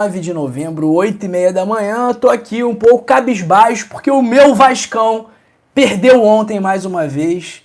9 de novembro, 8h30 da manhã, tô aqui um pouco cabisbaixo porque o meu Vascão perdeu ontem mais uma vez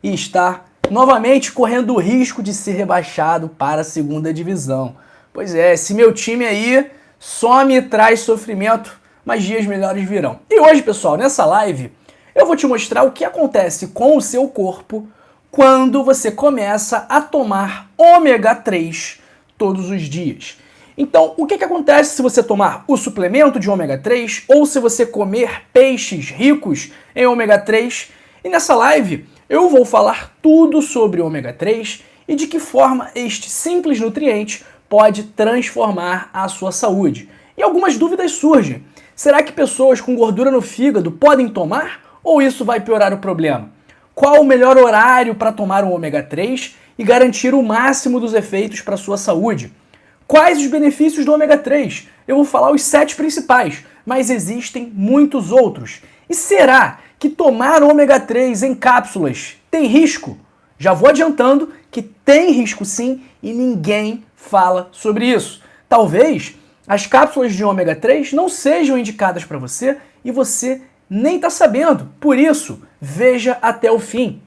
e está novamente correndo o risco de ser rebaixado para a segunda divisão. Pois é, esse meu time aí só me traz sofrimento, mas dias melhores virão. E hoje, pessoal, nessa live, eu vou te mostrar o que acontece com o seu corpo quando você começa a tomar ômega 3 todos os dias. Então, o que acontece se você tomar o suplemento de ômega 3 ou se você comer peixes ricos em ômega 3? E nessa live eu vou falar tudo sobre ômega 3 e de que forma este simples nutriente pode transformar a sua saúde. E algumas dúvidas surgem. Será que pessoas com gordura no fígado podem tomar ou isso vai piorar o problema? Qual o melhor horário para tomar o ômega 3 e garantir o máximo dos efeitos para a sua saúde? Quais os benefícios do ômega 3? Eu vou falar os 7 principais, mas existem muitos outros. E será que tomar ômega 3 em cápsulas tem risco? Já vou adiantando que tem risco sim e ninguém fala sobre isso. Talvez as cápsulas de ômega 3 não sejam indicadas para você e você nem está sabendo. Por isso, veja até o fim.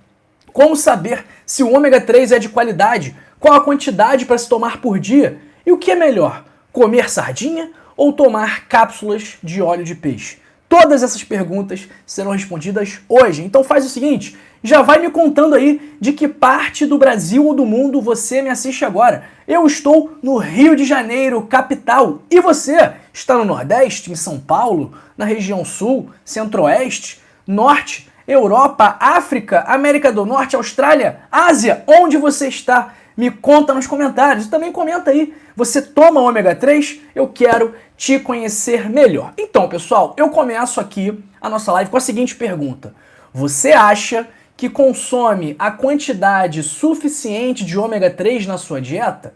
Como saber se o ômega 3 é de qualidade? Qual a quantidade para se tomar por dia? E o que é melhor, comer sardinha ou tomar cápsulas de óleo de peixe? Todas essas perguntas serão respondidas hoje. Então faz o seguinte, já vai me contando aí de que parte do Brasil ou do mundo você me assiste agora. Eu estou no Rio de Janeiro, capital. E você está no Nordeste, em São Paulo, na região Sul, Centro-Oeste, Norte, Europa, África, América do Norte, Austrália, Ásia, onde você está? Me conta nos comentários e também comenta aí. Você toma ômega 3? Eu quero te conhecer melhor. Então, pessoal, eu começo aqui a nossa live com a seguinte pergunta. Você acha que consome a quantidade suficiente de ômega 3 na sua dieta?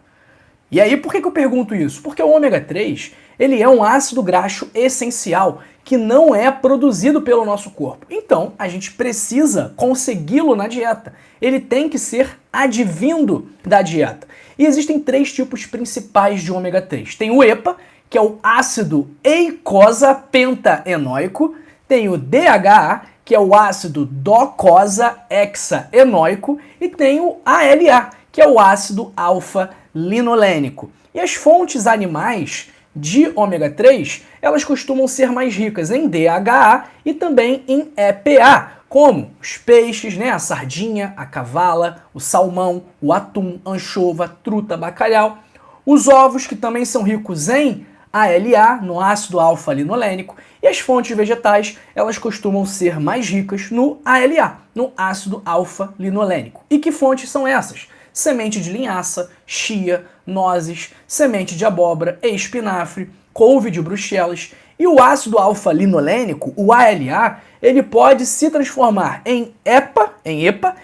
E aí, por que eu pergunto isso? Porque o ômega 3, ele é um ácido graxo essencial que não é produzido pelo nosso corpo. Então, a gente precisa consegui-lo na dieta. Ele tem que ser advindo da dieta. E existem 3 tipos principais de ômega 3. Tem o EPA, que é o ácido eicosapentaenoico. Tem o DHA, que é o ácido docosahexaenoico. E tem o ALA, que é o ácido alfa-linolênico. E as fontes animais de ômega 3, elas costumam ser mais ricas em DHA e também em EPA, como os peixes, né, a sardinha, a cavala, o salmão, o atum, anchova, truta, bacalhau. Os ovos, que também são ricos em ALA, no ácido alfa-linolênico, e as fontes vegetais, elas costumam ser mais ricas no ALA, no ácido alfa-linolênico. E que fontes são essas? Semente de linhaça, chia, nozes, semente de abóbora, espinafre, couve de Bruxelas. E o ácido alfa-linolênico, o ALA, ele pode se transformar em EPA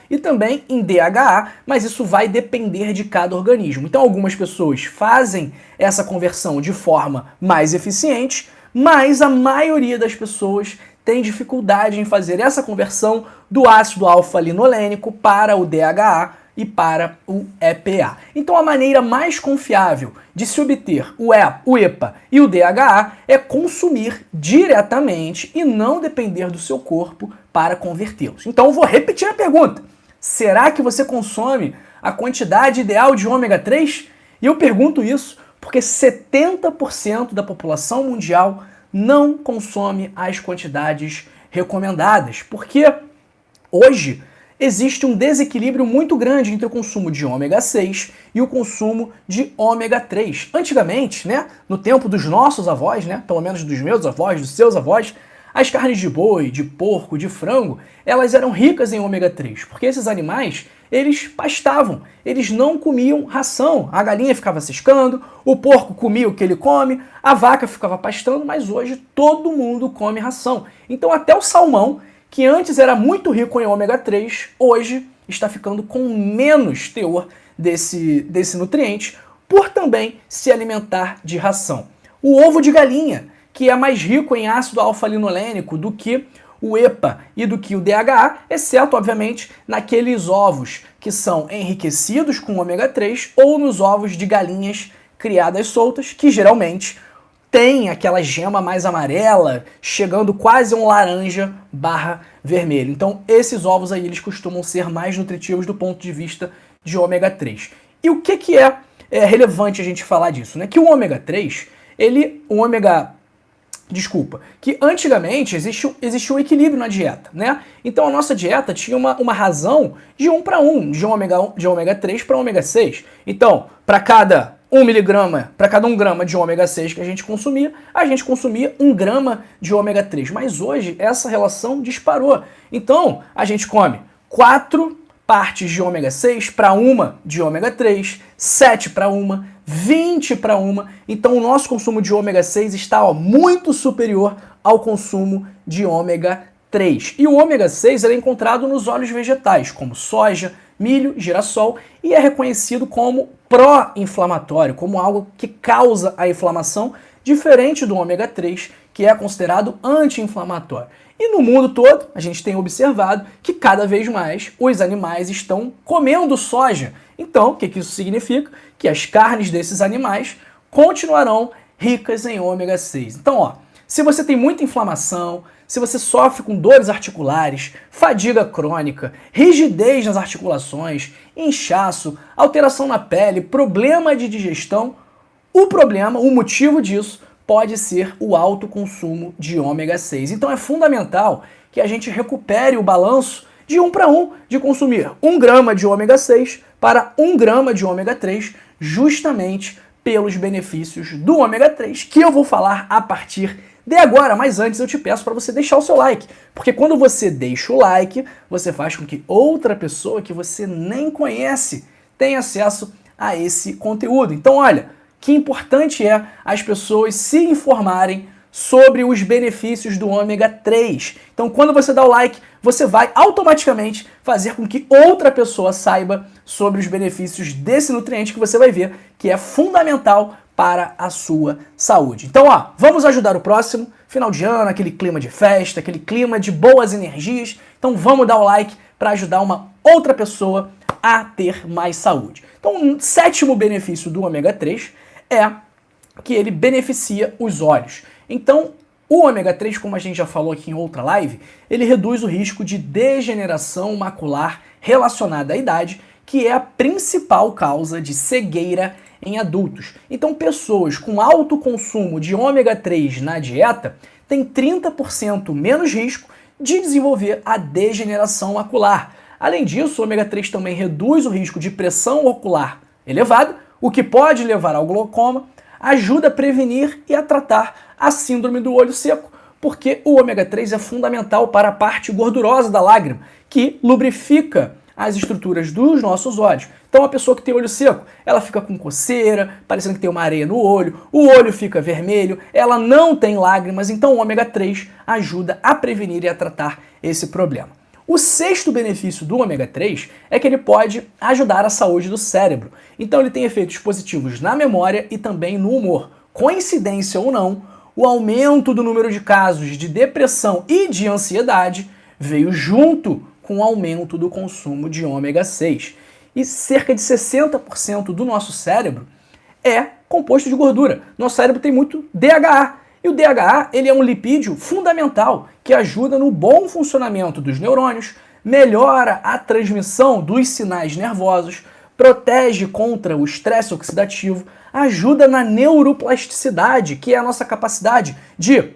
e também em DHA, mas isso vai depender de cada organismo. Então algumas pessoas fazem essa conversão de forma mais eficiente, mas a maioria das pessoas tem dificuldade em fazer essa conversão do ácido alfa-linolênico para o DHA e para o EPA. Então a maneira mais confiável de se obter o EPA e o DHA é consumir diretamente e não depender do seu corpo para convertê-los. Então eu vou repetir a pergunta. Será que você consome a quantidade ideal de ômega 3? E eu pergunto isso porque 70% da população mundial não consome as quantidades recomendadas. Porque hoje existe um desequilíbrio muito grande entre o consumo de ômega 6 e o consumo de ômega 3. Antigamente, né, no tempo dos nossos avós, né, pelo menos dos meus avós, dos seus avós, as carnes de boi, de porco, de frango, elas eram ricas em ômega 3, porque esses animais, eles pastavam, eles não comiam ração. A galinha ficava ciscando, o porco comia o que ele come, a vaca ficava pastando, mas hoje todo mundo come ração. Então até o salmão, que antes era muito rico em ômega 3, hoje está ficando com menos teor desse nutriente, por também se alimentar de ração. O ovo de galinha, que é mais rico em ácido alfa-linolênico do que o EPA e do que o DHA, exceto, obviamente, naqueles ovos que são enriquecidos com ômega 3 ou nos ovos de galinhas criadas soltas, que geralmente tem aquela gema mais amarela, chegando quase a um laranja barra vermelho. Então esses ovos aí eles costumam ser mais nutritivos do ponto de vista de ômega 3. E o que é relevante a gente falar disso, né? Que o ômega 3, que antigamente existia um equilíbrio na dieta, né? Então a nossa dieta tinha uma razão de 1 para 1, de ômega 3 para ômega 6. Então, para cada 1 miligrama, para cada 1 grama de ômega 6 que a gente consumia 1 grama de ômega 3. Mas hoje essa relação disparou. Então, a gente come 4 partes de ômega 6 para 1 de ômega 3, 7 para 1, 20 para 1. Então o nosso consumo de ômega 6 está muito superior ao consumo de ômega 3. E o ômega 6 é encontrado nos óleos vegetais, como soja, milho, girassol, e é reconhecido como pró-inflamatório, como algo que causa a inflamação, diferente do ômega 3, que é considerado anti-inflamatório. E no mundo todo, a gente tem observado que cada vez mais os animais estão comendo soja. Então, o que isso significa? Que as carnes desses animais continuarão ricas em ômega 6. Então, ó, se você tem muita inflamação, se você sofre com dores articulares, fadiga crônica, rigidez nas articulações, inchaço, alteração na pele, problema de digestão, o motivo disso pode ser o alto consumo de ômega 6. Então é fundamental que a gente recupere o balanço de 1 para 1, de consumir 1 grama de ômega 6 para 1 grama de ômega 3, justamente pelos benefícios do ômega 3, que eu vou falar a partir de agora. Mas antes eu te peço para você deixar o seu like, porque quando você deixa o like, você faz com que outra pessoa que você nem conhece tenha acesso a esse conteúdo. Então olha, que importante é as pessoas se informarem sobre os benefícios do ômega 3. Então, quando você dá o like, você vai automaticamente fazer com que outra pessoa saiba sobre os benefícios desse nutriente que você vai ver que é fundamental para a sua saúde. Então, ó, vamos ajudar o próximo. Final de ano, aquele clima de festa, aquele clima de boas energias. Então, vamos dar o like para ajudar uma outra pessoa a ter mais saúde. Então, o 7º benefício do ômega 3 é que ele beneficia os olhos. Então, o ômega 3, como a gente já falou aqui em outra live, ele reduz o risco de degeneração macular relacionada à idade, que é a principal causa de cegueira em adultos. Então, pessoas com alto consumo de ômega 3 na dieta têm 30% menos risco de desenvolver a degeneração macular. Além disso, o ômega 3 também reduz o risco de pressão ocular elevada, o que pode levar ao glaucoma, ajuda a prevenir e a tratar a síndrome do olho seco, porque o ômega 3 é fundamental para a parte gordurosa da lágrima, que lubrifica as estruturas dos nossos olhos. Então a pessoa que tem olho seco, ela fica com coceira, parecendo que tem uma areia no olho, o olho fica vermelho, ela não tem lágrimas, então o ômega 3 ajuda a prevenir e a tratar esse problema. O 6º benefício do ômega 3 é que ele pode ajudar a saúde do cérebro. Então ele tem efeitos positivos na memória e também no humor. Coincidência ou não, o aumento do número de casos de depressão e de ansiedade veio junto com o aumento do consumo de ômega 6. E cerca de 60% do nosso cérebro é composto de gordura. Nosso cérebro tem muito DHA. E o DHA ele é um lipídio fundamental que ajuda no bom funcionamento dos neurônios, melhora a transmissão dos sinais nervosos, protege contra o estresse oxidativo, ajuda na neuroplasticidade, que é a nossa capacidade de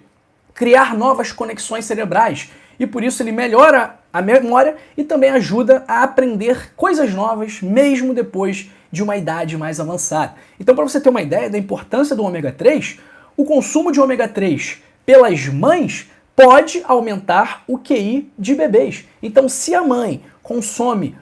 criar novas conexões cerebrais. E por isso ele melhora a memória e também ajuda a aprender coisas novas, mesmo depois de uma idade mais avançada. Então, para você ter uma ideia da importância do ômega 3, o consumo de ômega 3 pelas mães pode aumentar o QI de bebês. Então, se a mãe consome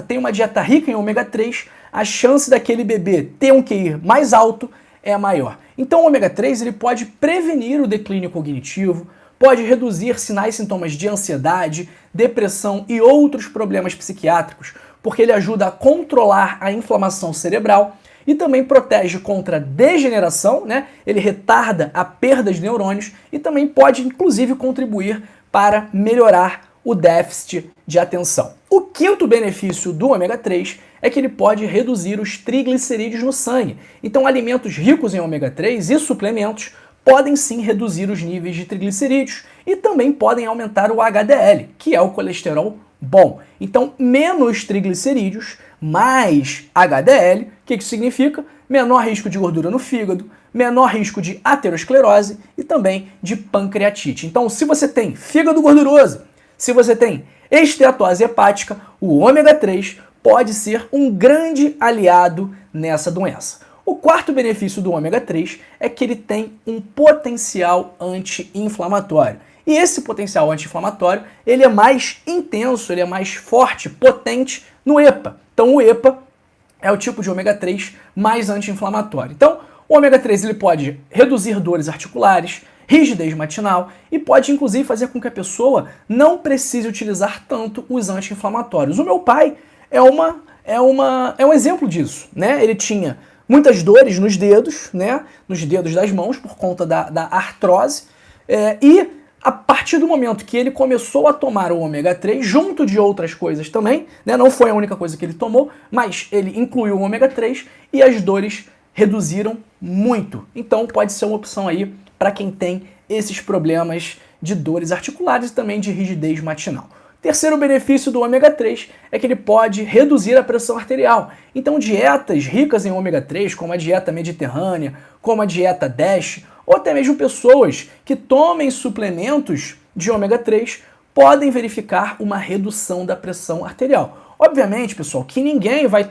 tem uma dieta rica em ômega 3, a chance daquele bebê ter um QI mais alto é maior. Então, o ômega 3 ele pode prevenir o declínio cognitivo, pode reduzir sinais e sintomas de ansiedade, depressão e outros problemas psiquiátricos, porque ele ajuda a controlar a inflamação cerebral e também protege contra degeneração, né? Ele retarda a perda de neurônios e também pode, inclusive, contribuir para melhorar o déficit de atenção. O 5º benefício do ômega 3 é que ele pode reduzir os triglicerídeos no sangue. Então, alimentos ricos em ômega 3 e suplementos podem sim reduzir os níveis de triglicerídeos e também podem aumentar o HDL, que é o colesterol bom. Então, menos triglicerídeos, mais HDL, o que isso significa? Menor risco de gordura no fígado, menor risco de aterosclerose e também de pancreatite. Então, se você tem fígado gorduroso, se você tem esteatose hepática, o ômega 3 pode ser um grande aliado nessa doença. O quarto benefício do ômega 3 é que ele tem um potencial anti-inflamatório. E esse potencial anti-inflamatório, ele é mais intenso, ele é mais forte, potente no EPA. Então o EPA é o tipo de ômega 3 mais anti-inflamatório. Então o ômega 3 ele pode reduzir dores articulares, rigidez matinal e pode inclusive fazer com que a pessoa não precise utilizar tanto os anti-inflamatórios. O meu pai é um exemplo disso, né? Ele tinha muitas dores nos dedos, né? Nos dedos das mãos por conta da artrose e a partir do momento que ele começou a tomar o ômega 3, junto de outras coisas também, né? Não foi a única coisa que ele tomou, mas ele incluiu o ômega 3 e as dores reduziram muito. Então pode ser uma opção aí para quem tem esses problemas de dores articulares e também de rigidez matinal. Terceiro benefício do ômega 3 é que ele pode reduzir a pressão arterial. Então dietas ricas em ômega 3, como a dieta mediterrânea, como a dieta DASH, ou até mesmo pessoas que tomem suplementos de ômega 3, podem verificar uma redução da pressão arterial. Obviamente, pessoal, que ninguém vai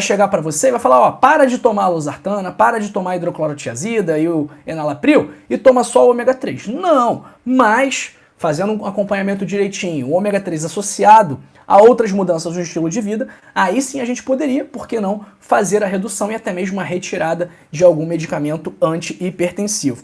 chegar para você e vai falar, ó, para de tomar a losartana, para de tomar a hidroclorotiazida e o enalapril e toma só o ômega 3. Não, mas fazendo um acompanhamento direitinho, o ômega 3 associado a outras mudanças no estilo de vida, aí sim a gente poderia, por que não, fazer a redução e até mesmo a retirada de algum medicamento antihipertensivo.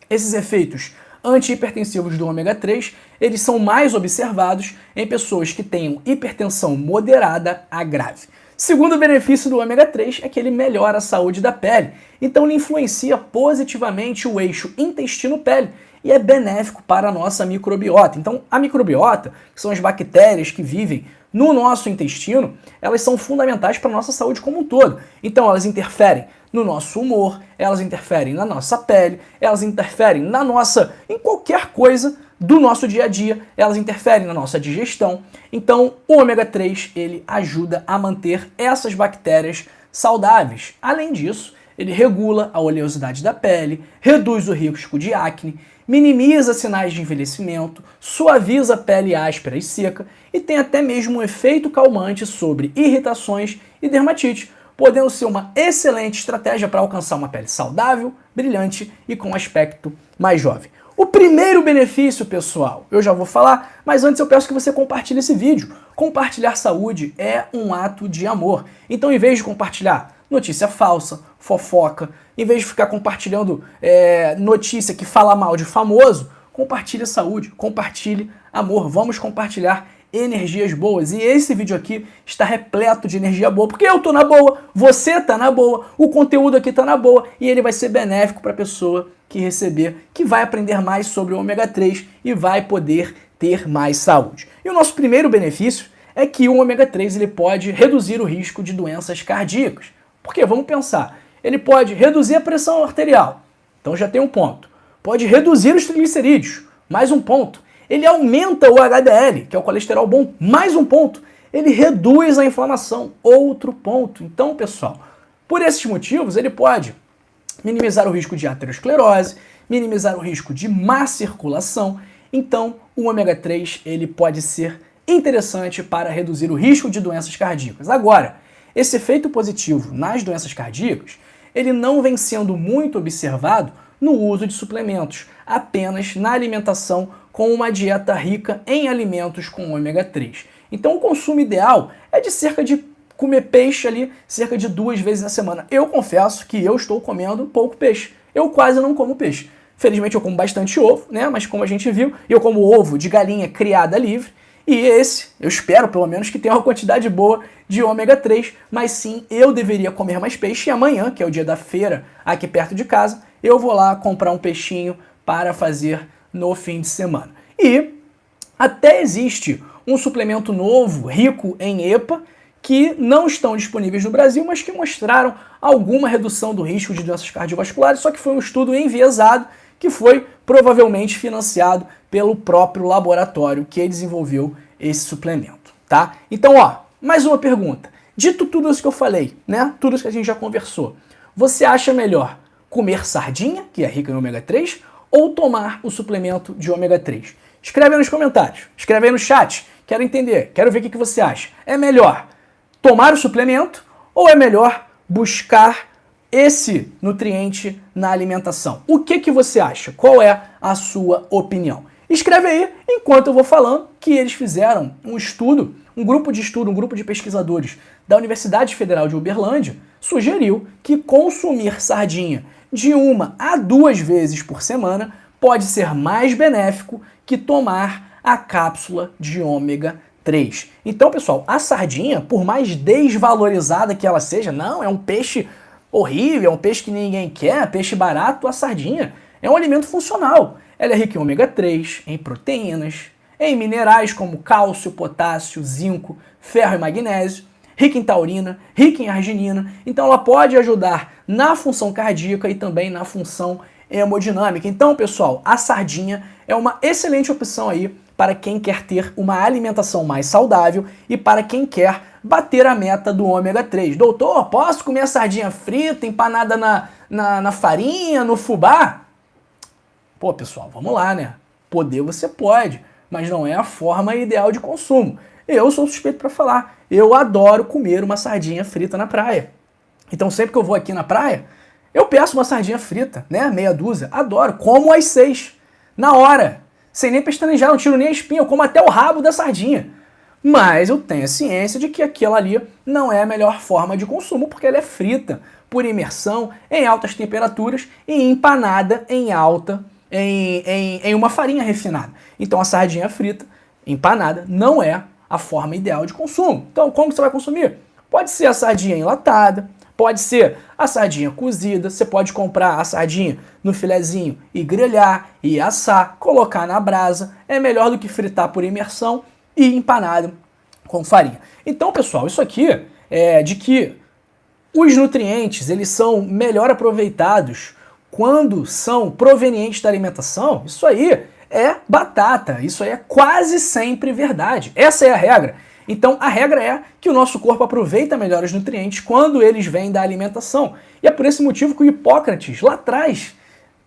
Esses efeitos antihipertensivos do ômega 3, eles são mais observados em pessoas que tenham hipertensão moderada a grave. Segundo benefício do ômega 3 é que ele melhora a saúde da pele, então ele influencia positivamente o eixo intestino-pele e é benéfico para a nossa microbiota. Então a microbiota, que são as bactérias que vivem no nosso intestino, elas são fundamentais para a nossa saúde como um todo. Então elas interferem no nosso humor, elas interferem na nossa pele, elas interferem em qualquer coisa do nosso dia a dia, elas interferem na nossa digestão. Então o ômega 3 ele ajuda a manter essas bactérias saudáveis. Além disso, ele regula a oleosidade da pele, reduz o risco de acne, minimiza sinais de envelhecimento, suaviza a pele áspera e seca e tem até mesmo um efeito calmante sobre irritações e dermatite, podendo ser uma excelente estratégia para alcançar uma pele saudável, brilhante e com aspecto mais jovem. O primeiro benefício, pessoal, eu já vou falar, mas antes eu peço que você compartilhe esse vídeo. Compartilhar saúde é um ato de amor. Então, em vez de compartilhar notícia falsa, fofoca, em vez de ficar compartilhando notícia que fala mal de famoso, compartilhe saúde, compartilhe amor. Vamos compartilhar energias boas. E esse vídeo aqui está repleto de energia boa, porque eu tô na boa, você tá na boa, o conteúdo aqui tá na boa e ele vai ser benéfico para a pessoa que receber, que vai aprender mais sobre o ômega 3 e vai poder ter mais saúde. E o nosso primeiro benefício é que o ômega 3 ele pode reduzir o risco de doenças cardíacas. Porque vamos pensar, ele pode reduzir a pressão arterial, então já tem um ponto. Pode reduzir os triglicerídeos, mais um ponto. Ele aumenta o HDL, que é o colesterol bom, mais um ponto. Ele reduz a inflamação, outro ponto. Então, pessoal, por esses motivos, ele pode minimizar o risco de aterosclerose, minimizar o risco de má circulação. Então, o ômega 3 ele pode ser interessante para reduzir o risco de doenças cardíacas. Agora, esse efeito positivo nas doenças cardíacas, ele não vem sendo muito observado no uso de suplementos, apenas na alimentação com uma dieta rica em alimentos com ômega 3. Então o consumo ideal é de comer peixe ali cerca de 2 vezes na semana. Eu confesso que eu estou comendo pouco peixe. Eu quase não como peixe. Felizmente eu como bastante ovo, né? Mas como a gente viu, eu como ovo de galinha criada livre. E esse, eu espero pelo menos que tenha uma quantidade boa de ômega 3, mas sim, eu deveria comer mais peixe. E amanhã, que é o dia da feira aqui perto de casa, eu vou lá comprar um peixinho para fazer no fim de semana. E até existe um suplemento novo, rico em EPA, que não estão disponíveis no Brasil, mas que mostraram alguma redução do risco de doenças cardiovasculares, só que foi um estudo enviesado que foi provavelmente financiado pelo próprio laboratório que desenvolveu esse suplemento, tá? Então, ó, mais uma pergunta. Dito tudo isso que eu falei, né? Tudo isso que a gente já conversou, você acha melhor comer sardinha, que é rica em ômega 3, ou tomar o suplemento de ômega 3? Escreve aí nos comentários, escreve aí no chat, quero entender, quero ver o que você acha. É melhor tomar o suplemento ou é melhor buscar esse nutriente na alimentação? O que você acha? Qual é a sua opinião? Escreve aí enquanto eu vou falando que eles fizeram um estudo, um grupo de pesquisadores da Universidade Federal de Uberlândia sugeriu que consumir sardinha de 1 a 2 vezes por semana pode ser mais benéfico que tomar a cápsula de ômega 3. Então, pessoal, a sardinha, por mais desvalorizada que ela seja, não, é um peixe horrível, é um peixe que ninguém quer, peixe barato, a sardinha é um alimento funcional. Ela é rica em ômega 3, em proteínas, em minerais como cálcio, potássio, zinco, ferro e magnésio, rica em taurina, rica em arginina, então ela pode ajudar na função cardíaca e também na função hemodinâmica. Então, pessoal, a sardinha é uma excelente opção aí para quem quer ter uma alimentação mais saudável e para quem quer bater a meta do ômega 3. Doutor, posso comer sardinha frita, empanada na farinha, no fubá? Pô, pessoal, vamos lá, né? Poder você pode, mas não é a forma ideal de consumo. Eu sou suspeito para falar. Eu adoro comer uma sardinha frita na praia. Então sempre que eu vou aqui na praia, eu peço uma sardinha frita, né? Meia dúzia. Adoro. Como às 6. Na hora. Sem nem pestanejar, não tiro nem a espinha. Eu como até o rabo da sardinha. Mas eu tenho a ciência de que aquela ali não é a melhor forma de consumo, porque ela é frita por imersão em altas temperaturas e empanada em uma farinha refinada. Então a sardinha frita, empanada, não é a forma ideal de consumo. Então como você vai consumir? Pode ser a sardinha enlatada, pode ser a sardinha cozida, você pode comprar a sardinha no filezinho e grelhar, e assar, colocar na brasa, é melhor do que fritar por imersão e empanado com farinha. Então, pessoal, isso aqui é de que os nutrientes eles são melhor aproveitados quando são provenientes da alimentação. Isso aí é batata, isso aí é quase sempre verdade. Essa é a regra. Então a regra é que o nosso corpo aproveita melhor os nutrientes quando eles vêm da alimentação. E é por esse motivo que o Hipócrates, lá atrás,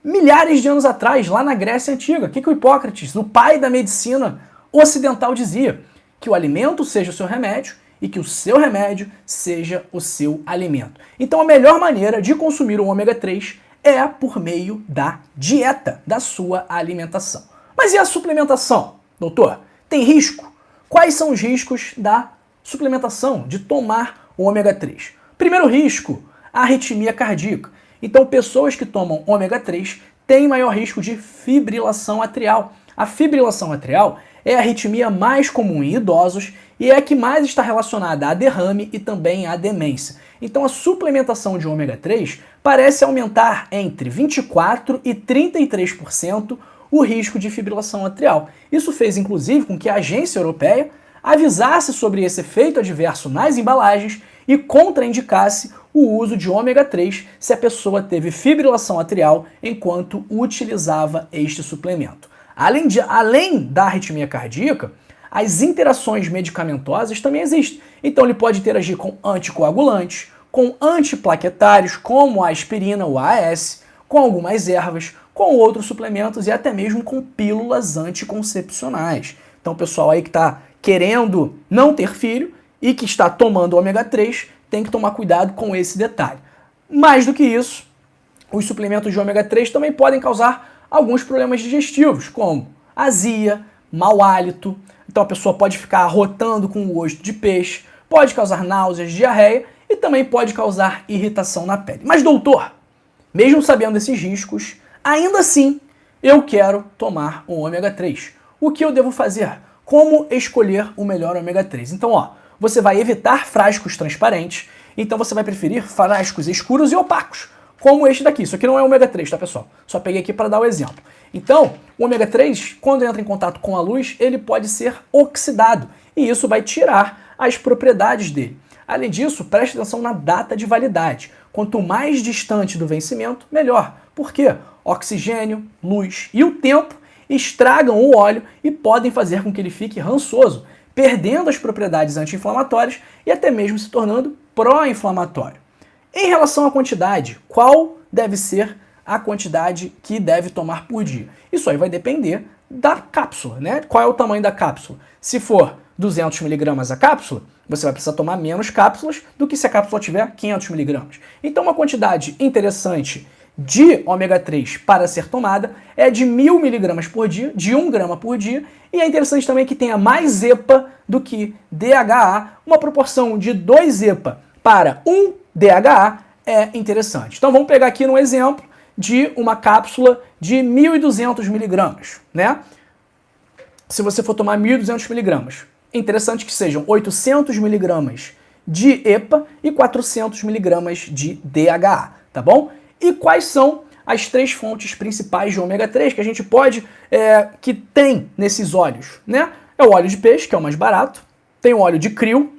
milhares de anos atrás, lá na Grécia Antiga, o que o Hipócrates, o pai da medicina ocidental, dizia? Que o alimento seja o seu remédio e que o seu remédio seja o seu alimento. Então a melhor maneira de consumir o ômega 3 é por meio da dieta, da sua alimentação. Mas e a suplementação? Doutor, tem risco? Quais são os riscos da suplementação, de tomar o ômega 3? Primeiro risco, a arritmia cardíaca. Então, pessoas que tomam ômega 3 têm maior risco de fibrilação atrial. A fibrilação atrial é a arritmia mais comum em idosos e é a que mais está relacionada a derrame e também à demência. Então, a suplementação de ômega 3 parece aumentar entre 24% e 33% o risco de fibrilação atrial. Isso fez, inclusive, com que a agência europeia avisasse sobre esse efeito adverso nas embalagens e contraindicasse o uso de ômega 3 se a pessoa teve fibrilação atrial enquanto utilizava este suplemento. Além da arritmia cardíaca, as interações medicamentosas também existem. Então ele pode interagir com anticoagulantes, com antiplaquetários, como a aspirina ou a AS, com algumas ervas, com outros suplementos e até mesmo com pílulas anticoncepcionais. Então o pessoal aí que está querendo não ter filho e que está tomando ômega 3 tem que tomar cuidado com esse detalhe. Mais do que isso, os suplementos de ômega 3 também podem causar alguns problemas digestivos, como azia, mau hálito. Então a pessoa pode ficar arrotando com o gosto de peixe, pode causar náuseas, diarreia e também pode causar irritação na pele. Mas doutor, mesmo sabendo desses riscos, ainda assim eu quero tomar um ômega 3. O que eu devo fazer? Como escolher o melhor ômega 3? Então, ó, você vai evitar frascos transparentes, então você vai preferir frascos escuros e opacos, como este daqui. Isso aqui não é ômega 3, tá, pessoal? Só peguei aqui para dar o exemplo. Então, o ômega 3, quando entra em contato com a luz, ele pode ser oxidado, e isso vai tirar as propriedades dele. Além disso, preste atenção na data de validade. Quanto mais distante do vencimento, melhor. Por quê? Oxigênio, luz e o tempo estragam o óleo e podem fazer com que ele fique rançoso, perdendo as propriedades anti-inflamatórias e até mesmo se tornando pró-inflamatório. Em relação à quantidade, qual deve ser a quantidade que deve tomar por dia? Isso aí vai depender da cápsula, né? Qual é o tamanho da cápsula? Se for 200 mg a cápsula, você vai precisar tomar menos cápsulas do que se a cápsula tiver 500 mg. Então uma quantidade interessante de ômega 3 para ser tomada é de 1000 mg por dia, de 1 grama por dia, e é interessante também que tenha mais EPA do que DHA, uma proporção de 2 EPA para 1 DHA é interessante. Então vamos pegar aqui um exemplo de uma cápsula de 1.200 mg, né? Se você for tomar 1.200 mg, é interessante que sejam 800 mg de EPA e 400 mg de DHA, tá bom? E quais são as 3 fontes principais de ômega 3 que a gente pode, que tem nesses óleos, né? É o óleo de peixe, que é o mais barato, tem o óleo de krill.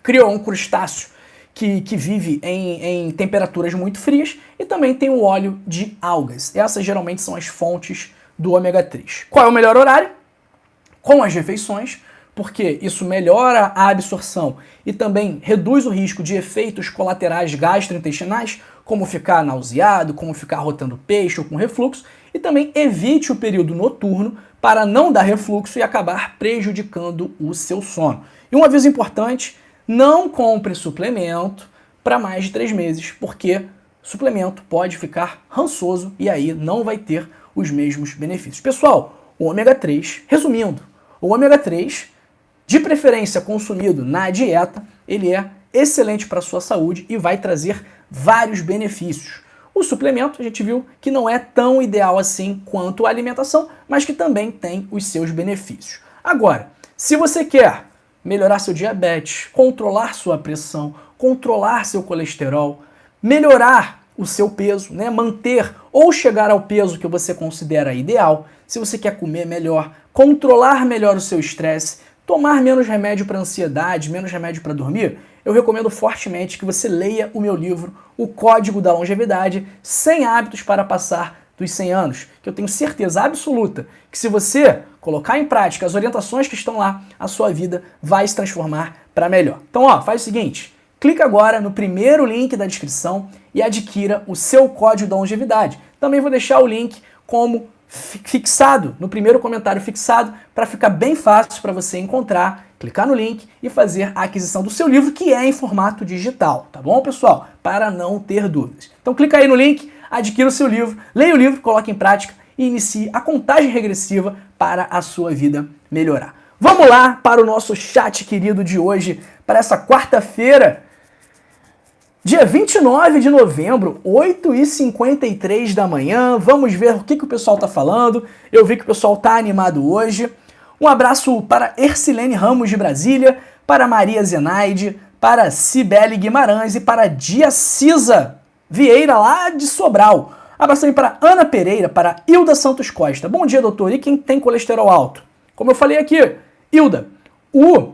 Krill é um crustáceo que vive em temperaturas muito frias, e também tem o óleo de algas. Essas geralmente são as fontes do ômega 3. Qual é o melhor horário? Com as refeições, porque isso melhora a absorção e também reduz o risco de efeitos colaterais gastrointestinais, como ficar nauseado, como ficar rotando peixe ou com refluxo, e também evite o período noturno para não dar refluxo e acabar prejudicando o seu sono. E um aviso importante: não compre suplemento para mais de 3 meses, porque suplemento pode ficar rançoso e aí não vai ter os mesmos benefícios. Pessoal, o ômega 3, resumindo, o ômega 3, de preferência consumido na dieta, ele é excelente para a sua saúde e vai trazer vários benefícios. O suplemento, a gente viu que não é tão ideal assim quanto a alimentação, mas que também tem os seus benefícios. Agora, se você quer melhorar seu diabetes, controlar sua pressão, controlar seu colesterol, melhorar o seu peso, né, manter ou chegar ao peso que você considera ideal, se você quer comer melhor, controlar melhor o seu estresse, tomar menos remédio para ansiedade, menos remédio para dormir, eu recomendo fortemente que você leia o meu livro, O Código da Longevidade, 100 hábitos para passar dos 100 anos, que eu tenho certeza absoluta que se você colocar em prática as orientações que estão lá, a sua vida vai se transformar para melhor. Então, ó, faz o seguinte, clica agora no primeiro link da descrição e adquira o seu Código da Longevidade. Também vou deixar o link como fixado, no primeiro comentário fixado, para ficar bem fácil para você encontrar, clicar no link e fazer a aquisição do seu livro, que é em formato digital, tá bom, pessoal? Para não ter dúvidas. Então clica aí no link, adquira o seu livro, leia o livro, coloque em prática e inicie a contagem regressiva para a sua vida melhorar. Vamos lá para o nosso chat querido de hoje, para essa quarta-feira, dia 29 de novembro, 8h53 da manhã. Vamos ver o que o pessoal está falando. Eu vi que o pessoal está animado hoje. Um abraço para Ercilene Ramos de Brasília, para Maria Zenaide, para Cibele Guimarães e para Diacisa Vieira, lá de Sobral. Abraço também para Ana Pereira, para Hilda Santos Costa. Bom dia, doutor. E quem tem colesterol alto? Como eu falei aqui, Hilda, o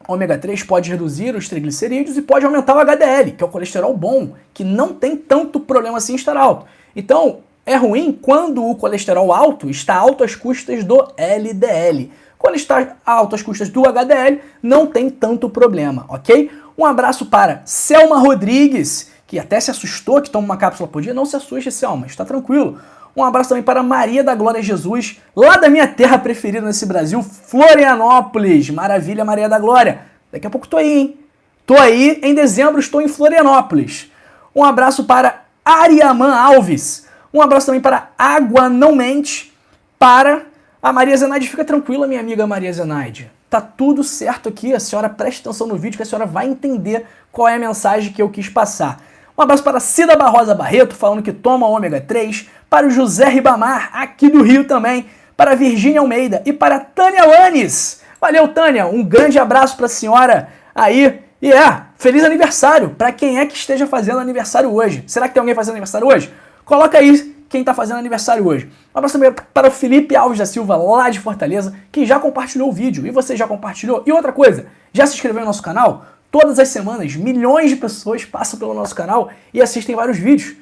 ômega 3 pode reduzir os triglicerídeos e pode aumentar o HDL, que é o colesterol bom, que não tem tanto problema assim estar alto. Então, é ruim quando o colesterol alto está alto às custas do LDL. Quando está alto às custas do HDL, não tem tanto problema, ok? Um abraço para Selma Rodrigues, que até se assustou que toma uma cápsula por dia. Não se assuste, Selma, está tranquilo. Um abraço também para Maria da Glória Jesus, lá da minha terra preferida nesse Brasil, Florianópolis. Maravilha, Maria da Glória. Daqui a pouco tô aí, hein? Tô aí, em dezembro estou em Florianópolis. Um abraço para Ariaman Alves. Um abraço também para Água Não Mente, para a Maria Zenaide. Fica tranquila, minha amiga Maria Zenaide. Tá tudo certo aqui, a senhora preste atenção no vídeo que a senhora vai entender qual é a mensagem que eu quis passar. Um abraço para Cida Barrosa Barreto, falando que toma ômega 3, para o José Ribamar, aqui do Rio também, para a Virgínia Almeida e para a Tânia Lanes. Valeu, Tânia, um grande abraço para a senhora aí. E feliz aniversário para quem é que esteja fazendo aniversário hoje. Será que tem alguém fazendo aniversário hoje? Coloca aí quem está fazendo aniversário hoje. Um abraço também para o Felipe Alves da Silva, lá de Fortaleza, que já compartilhou o vídeo. E você já compartilhou? E outra coisa, já se inscreveu no nosso canal? Todas as semanas, milhões de pessoas passam pelo nosso canal e assistem vários vídeos.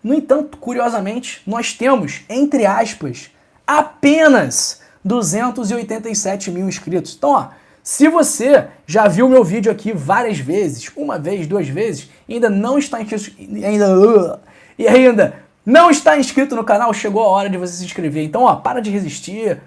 No entanto, curiosamente, nós temos, entre aspas, apenas 287 mil inscritos. Então, ó, se você já viu meu vídeo aqui várias vezes, uma vez, duas vezes, e ainda não está inscrito, ainda não está inscrito no canal, chegou a hora de você se inscrever. Então, ó, para de resistir,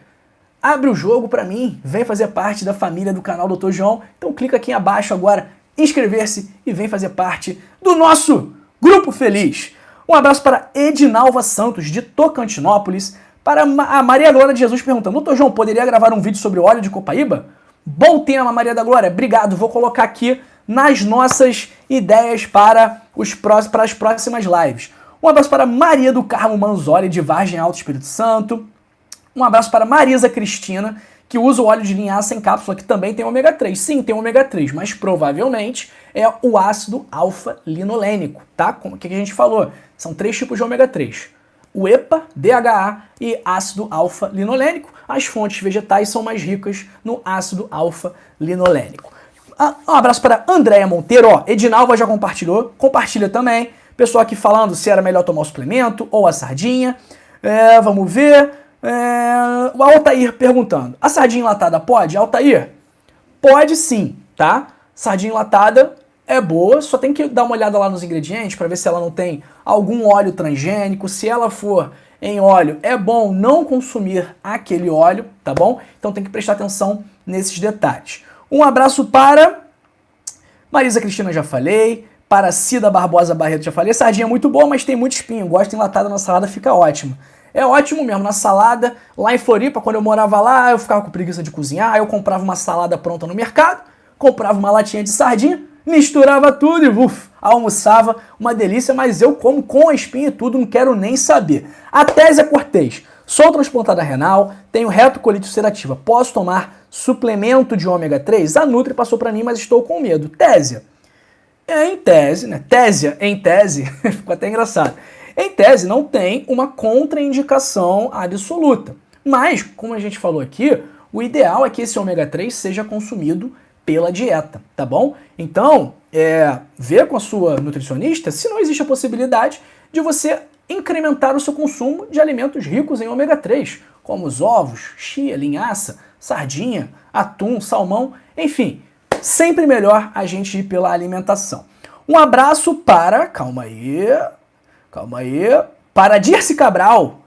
abre o jogo para mim, vem fazer parte da família do canal Dr. João. Então clica aqui abaixo agora, inscrever-se e vem fazer parte do nosso grupo feliz. Um abraço para Edinalva Santos, de Tocantinópolis, para a Maria Glória de Jesus perguntando: Dr. João, poderia gravar um vídeo sobre o óleo de copaíba? Bom tema, Maria da Glória, obrigado. Vou colocar aqui nas nossas ideias para as próximas lives. Um abraço para Maria do Carmo Manzoli, de Vargem Alto, Espírito Santo. Um abraço para Marisa Cristina, que usa o óleo de linhaça em cápsula, que também tem ômega 3. Sim, tem ômega 3, mas provavelmente é o ácido alfa-linolênico, tá? Como que a gente falou? São 3 tipos de ômega 3. O EPA, DHA e ácido alfa-linolênico. As fontes vegetais são mais ricas no ácido alfa-linolênico. Um abraço para Andréia Monteiro. Ó, Edinalva já compartilhou. Compartilha também. Pessoal aqui falando se era melhor tomar o suplemento ou a sardinha. Vamos ver. O Altair perguntando: a sardinha enlatada pode? Altair, pode sim, tá? Sardinha enlatada é boa, só tem que dar uma olhada lá nos ingredientes para ver se ela não tem algum óleo transgênico. Se ela for em óleo, é bom não consumir aquele óleo, tá bom? Então tem que prestar atenção nesses detalhes. Um abraço para Marisa Cristina, já falei. Para Cida Barbosa Barreto, já falei. Sardinha é muito boa, mas tem muito espinho. Gosto enlatada na salada, fica ótimo. É ótimo mesmo, na salada, lá em Floripa, quando eu morava lá, eu ficava com preguiça de cozinhar, eu comprava uma salada pronta no mercado, comprava uma latinha de sardinha, misturava tudo e almoçava, uma delícia, mas eu como com a espinha e tudo, não quero nem saber. A Tésia Cortez: sou transplantada renal, tenho retocolite ulcerativa, posso tomar suplemento de ômega 3? A Nutri passou pra mim, mas estou com medo. Tésia, em tese, né? Tésia, em tese, ficou até engraçado. Em tese, não tem uma contraindicação absoluta. Mas, como a gente falou aqui, o ideal é que esse ômega 3 seja consumido pela dieta, tá bom? Então, vê com a sua nutricionista se não existe a possibilidade de você incrementar o seu consumo de alimentos ricos em ômega 3, como os ovos, chia, linhaça, sardinha, atum, salmão, enfim, sempre melhor a gente ir pela alimentação. Um abraço para... Calma aí, para Dirce Cabral,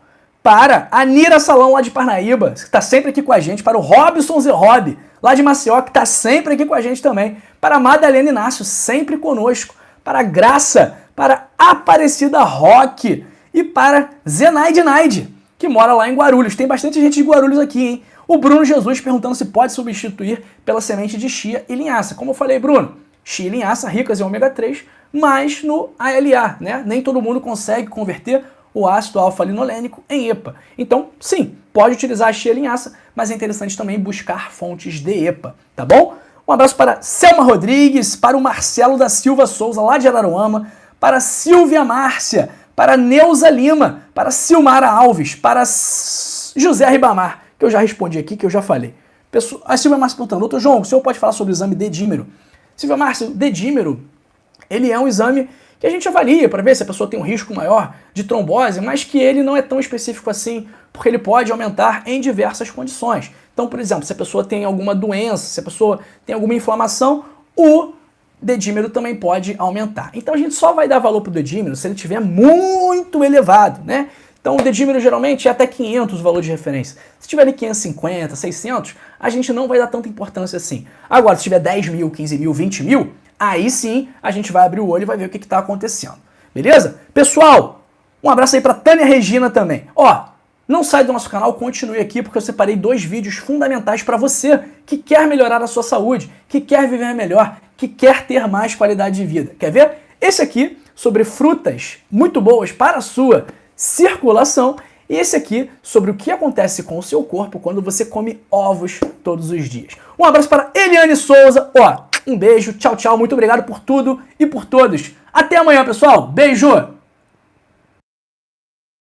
para a Nira Salão lá de Parnaíba, que está sempre aqui com a gente, para o Robson Zerob, lá de Maceió, que está sempre aqui com a gente também, para a Madalena Inácio, sempre conosco, para a Graça, para Aparecida Roque e para Zenaide Naide, que mora lá em Guarulhos. Tem bastante gente de Guarulhos aqui, hein? O Bruno Jesus perguntando se pode substituir pela semente de chia e linhaça. Como eu falei, Bruno, chia e linhaça ricas em ômega 3, mas no ALA, né? Nem todo mundo consegue converter o ácido alfa-linolênico em EPA. Então, sim, pode utilizar a chia e linhaça, mas é interessante também buscar fontes de EPA, tá bom? Um abraço para Selma Rodrigues, para o Marcelo da Silva Souza, lá de Araruama, para Silvia Márcia, para Neuza Lima, para Silmara Alves, para José Ribamar, que eu já respondi aqui, que eu já falei. A Silvia Márcia perguntando: doutor João, o senhor pode falar sobre o exame dedímero? Silvia Márcia, o dedímero, ele é um exame que a gente avalia para ver se a pessoa tem um risco maior de trombose, mas que ele não é tão específico assim, porque ele pode aumentar em diversas condições. Então, por exemplo, se a pessoa tem alguma doença, se a pessoa tem alguma inflamação, o dedímero também pode aumentar. Então a gente só vai dar valor para o dedímero se ele estiver muito elevado, né? Então o dedímero geralmente é até 500 o valor de referência. Se tiver ali 550, 600, a gente não vai dar tanta importância assim. Agora, se tiver 10 mil, 15 mil, 20 mil, aí sim a gente vai abrir o olho e vai ver o que está acontecendo. Beleza? Pessoal, um abraço aí para Tânia Regina também. Ó, não sai do nosso canal, continue aqui porque eu separei 2 vídeos fundamentais para você que quer melhorar a sua saúde, que quer viver melhor, que quer ter mais qualidade de vida. Quer ver? Esse aqui sobre frutas muito boas para a sua circulação e esse aqui sobre o que acontece com o seu corpo quando você come ovos todos os dias. Um abraço para Eliane Souza. Ó, um beijo, tchau, tchau, muito obrigado por tudo e por todos. Até amanhã, pessoal. Beijo!